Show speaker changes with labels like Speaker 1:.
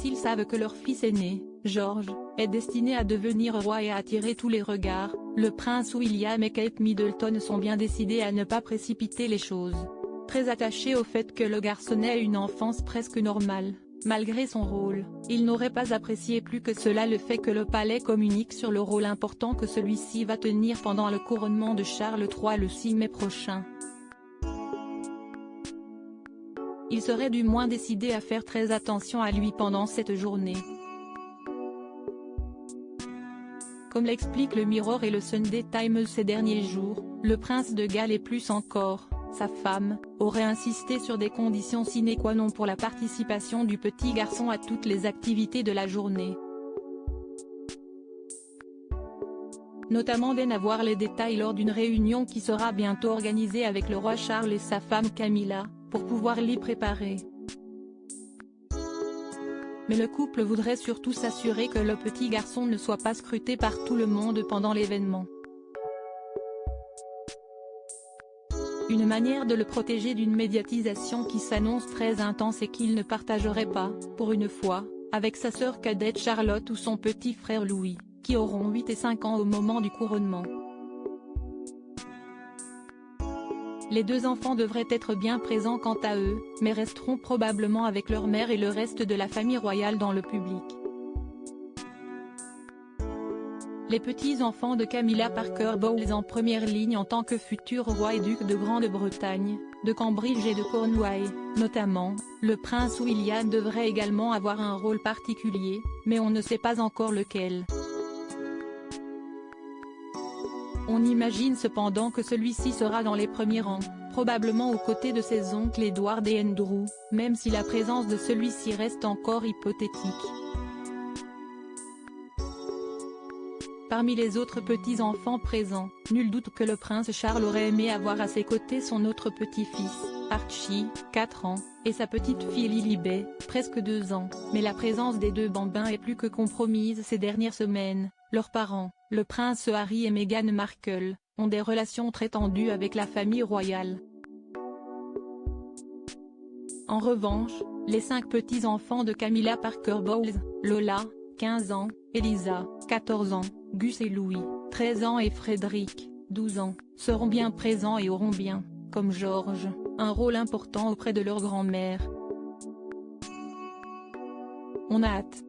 Speaker 1: s'ils savent que leur fils aîné, George, est destiné à devenir roi et à attirer tous les regards, le prince William et Kate Middleton sont bien décidés à ne pas précipiter les choses. Très attachés au fait que le garçon ait une enfance presque normale, malgré son rôle, ils n'auraient pas apprécié plus que cela le fait que le palais communique sur le rôle important que celui-ci va tenir pendant le couronnement de Charles III le 6 mai prochain. Ils seraient du moins décidés à faire très attention à lui pendant cette journée. Comme l'explique le Mirror et le Sunday Times ces derniers jours, le prince de Galles et plus encore, sa femme, aurait insisté sur des conditions sine qua non pour la participation du petit garçon à toutes les activités de la journée. Notamment d'avoir les détails lors d'une réunion qui sera bientôt organisée avec le roi Charles et sa femme Camilla, pour pouvoir l'y préparer. Mais le couple voudrait surtout s'assurer que le petit garçon ne soit pas scruté par tout le monde pendant l'événement. Une manière de le protéger d'une médiatisation qui s'annonce très intense et qu'il ne partagerait pas, pour une fois, avec sa sœur cadette Charlotte ou son petit frère Louis, qui auront 8 et 5 ans au moment du couronnement. Les deux enfants devraient être bien présents quant à eux, mais resteront probablement avec leur mère et le reste de la famille royale dans le public. Les petits-enfants de Camilla Parker Bowles en première ligne en tant que futurs rois et ducs de Grande-Bretagne, de Cambridge et de Cornouailles, notamment, le prince William devrait également avoir un rôle particulier, mais on ne sait pas encore lequel. On imagine cependant que celui-ci sera dans les premiers rangs, probablement aux côtés de ses oncles Edward et Andrew, même si la présence de celui-ci reste encore hypothétique. Parmi les autres petits-enfants présents, nul doute que le prince Charles aurait aimé avoir à ses côtés son autre petit-fils, Archie, 4 ans, et sa petite-fille Lilibet, presque 2 ans, mais la présence des deux bambins est plus que compromise ces dernières semaines. Leurs parents, le prince Harry et Meghan Markle, ont des relations très tendues avec la famille royale. En revanche, les 5 petits-enfants de Camilla Parker Bowles, Lola, 15 ans, Elisa, 14 ans, Gus et Louis, 13 ans et Frédéric, 12 ans, seront bien présents et auront bien, comme George, un rôle important auprès de leur grand-mère. On a hâte.